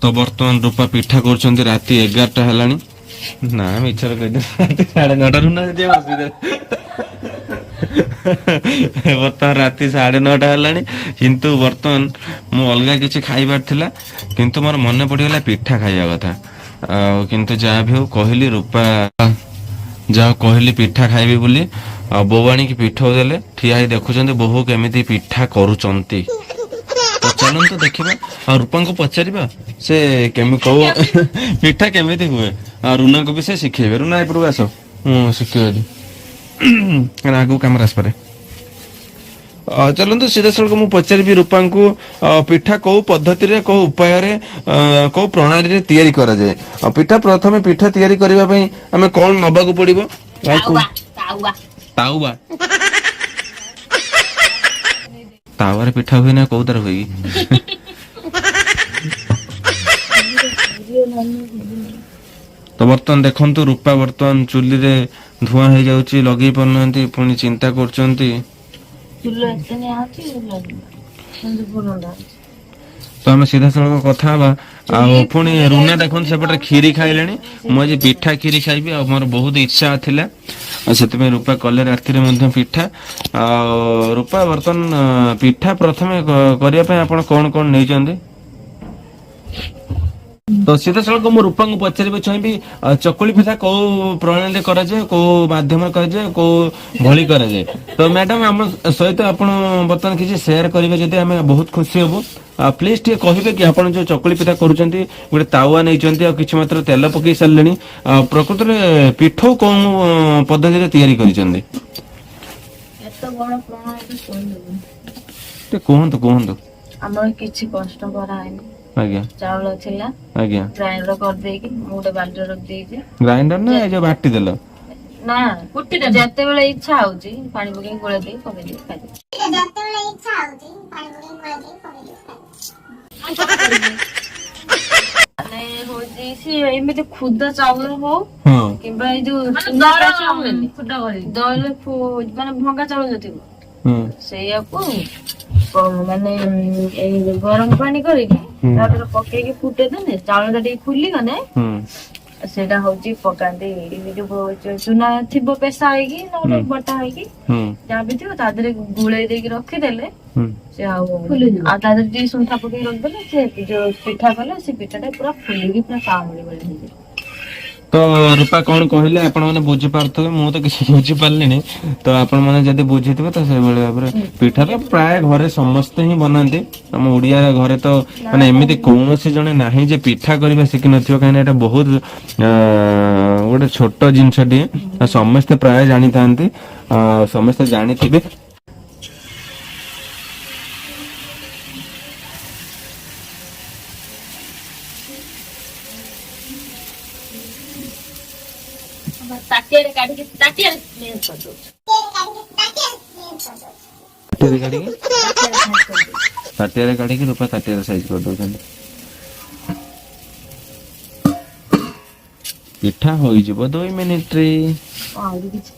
तो बर्तमान रूपा पिठा कर राति 11टा है ना मिछर कह 9:30 ना बर्तमान राति 9:30 है किंतु बर्तमान मु अलग किसी खाइबार थिला किंतु मोर मन पड़गला पिठा खाइबा कथा किंतु जहाँ भी हो कहली रूपा जहाँ कहली पिठा खाइबी बोली बोऊ आणी पिठा देले ठिया ही देखुं बोहू केमी पिठा करुचंती तो चलन तो देखा और रूपा को पचार से कौ पिठा केमी हुए और रुना को भी से शिखेबे रुना एपटू आस शिखे आगू कैमरा आसपे चलते सीधा सड़क मुझे पचारि रूपा को पिठा कौ पद्धति कौ उपाय कौ प्रणाली तैयारी करा जाए पिठा प्रथम पिठा तैयारी करने आम कौन नवा पड़ो तावा तावारे पिठा हुए ना कौ तार हुए तो बर्तमान देखु रूपा बर्तमान चुली रे धुआं हो जाउची लगे पारना पुणी चिंता कर तो आम सीधा सड़क कथा पुणी रुना देखते सेपटे खीरी खाइले मुझे पिठा खीरी खाइबी आ मोर बहुत इच्छा थिला से रूपा कले राति पिठा रूपा बर्तमान पिठा प्रथम करने आप कौन कौन नहीं तो सीधा सड़क मु रूपा को पचार चाहिए चकुली पिठा कौ प्रणाली कराए कौ मध्यम कराए कौ भली कराए तो मैडम आम सहित आप बर्तमान किसी शेयर करेंगे जब आम बहुत खुशी हबू प्लीज टे कहे कि आप जो चकुली पिठा करुँच गोटे तावा नहीं किसी मात्र तेल पकई सारे प्रकृत में पिठ कौन पद्धति तैयारी कर कहतु कहतु आम किसी कष्ट कराएनी आज्ञा चावल थिला आज्ञा ग्राइंडर कर देकी मोटे बाल्टी रख देकी ग्राइंडर ना ए जो बाटी देलो ना कुट्टी दे जते बेले इच्छा होची पानी पके गोळे दे पके दे खाइ दे जते बेले इच्छा होची पानी पके गोळे दे पके दे अने होची सी एमे तो खुदा चावल हो हां किबा ए जो चुना चावल खुदा करे दल माने भंगा चावल जति ସେଇଆ କୁ ମାନେ ଏଇ ଗରମ ପାଣି କରିକି ତାପରେ ପକେଇକି ଫୁଟେଇ ଦେଲେ ଚାଉଳଟା ଟିକେ ଫୁଲି ଗଲେ ସେଇଟା ହଉଛି ପକାନ୍ତି ଯୋଉ ଚୁନା ଥିବ ପେସା ହେଇକି ନହେଲେ ବଟା ହେଇକି ଯାହା ବି ଥିବ ତା ଦେହରେ ଗୁଳେଇ ଦେଇକି ରଖିଦେଲେ ସେ ଆଉ ତା ଦେହରେ ଟିକେ ସୁଣ୍ଠା ପକେଇକି ରଖିଦେଲେ ସେ ଯୋଉ ପିଠା କଲେ ସେ ପିଠାଟା ପୁରା ଫୁଲିକି ପୁରା କାମୁଳି ଭଳି ହେଇଯିବ। तो रूपा कौन कहले आपण माने बुझी पारथबे मु तो किसी बुझी पारलिनी तो आपण माने जदी बुझितबे तो से बेले भाबरे पिठा तो प्राय घरे समस्त ही बनांती हम ओडिया घरे तो माने एमिति कोनोसी जने नाही जे पिठा करबा सिकि नथियो काने एटा बहुत गोटे छोट जिंसटी समस्त प्राय जानि थांती समस्त जानि थिबे ताटियारे काढी के ताटियारे मेंस कर दो ताटियारे काढी के रूपा ताटियारे साइज कर दो पिठा होई जबो 2 मिनिट रे आउरी किछ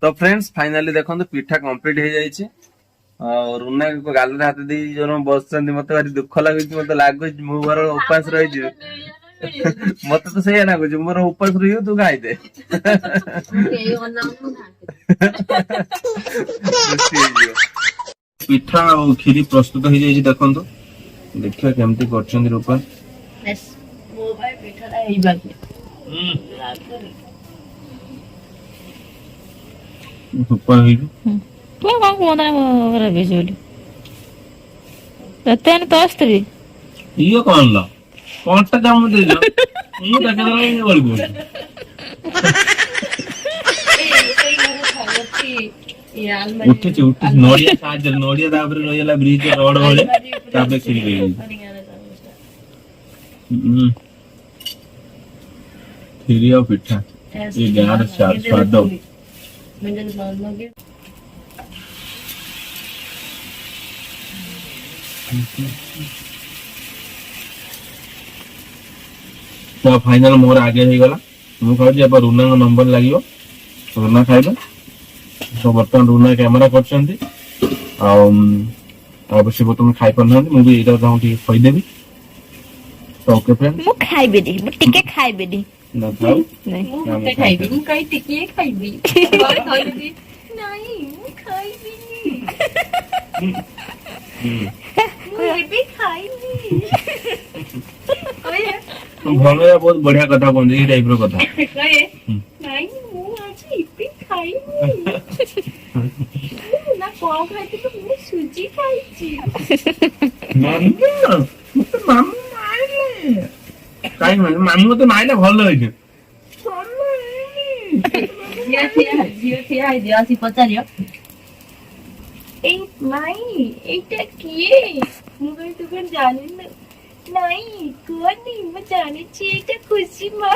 तो फ्रेंड्स फाइनली देखो पिठा कंप्लीट हो जाइए और रुना को गाल हाथ दे जो बस मत भारी दुख लगुच मत लगुच मु मोर उपास रही मत तो सही लगुच मोर उपास रही तू खाई दे पिठा और खीरी प्रस्तुत हो जाइए देखो देखिए केमती कर रूपा Poi ma quando ora bisogno. Tene to स्त्री ये कौन ला कौन टा काम दे जा ये देखे तो नहीं बोल बोल उठी उठी नोडिया साज नोडिया दाबरे रोयला ब्रिज रोड वाले ताबे खिली गई खीरी और पिठा ये गार स्वाद तो फाइनल मोर आगे हो गला मु कह지 अब रुना को नंबर लागियो रुना खाइबा तो बर्तमान रुना कैमरा करछंती ଅବଶ୍ୟ ବର୍ତ୍ତମାନ ଖାଇପାରୁନାହାନ୍ତି, ମୁଁ ବି ଏଇଟା ତାଙ୍କୁ ଟିକେ ଖୋଇଦେବି। ତ ଓକେ ଫ୍ରେଣ୍ଡ, ମୁଁ ଖାଇବିନି, ମୁଁ ଟିକେ ଖାଇବିନି। ନଥାଉ ନାଇଁ ମୁଁ ଗୋଟେ ଖାଇବି, ମୁଁ କାଇଁ ଟିକିଏ ଖାଇବି। ଘରେ କହିଲି ନାଇଁ ମୁଁ ଖାଇବିନି, ମୁଁ ଏବେ ଖାଇବି। କହିବେ ଭଲ, ବହୁତ ବଢିଆ କଥା କୁହନ୍ତି, ଏଇ ଟାଇପ ର କଥା। କହିବେ ନାଇଁ ମୁଁ ଆଜି ଏବେ ଖାଇବି। ନା କଣ ଖାଇଥିଲୁ? ମୁଁ ସୁଜି ଖାଇଛି। କାଇଁ ମାମୁଁ ମତେ ମାଇଲେ ଭଲ ହେଇଛି। ଝିଅ ଠିଆ ହେଇଯିବ, ଆସି ପଚାରିବ ଏଇ ମାଇ ଏଇଟା କିଏ? ମୁଁ କହିବି ତୁ କଣ ଜାଣିନୁ? ନାଇଁ କୁହନି, ମୁଁ ଜାଣିଛି ଏଇଟା ଖୁସି ମା।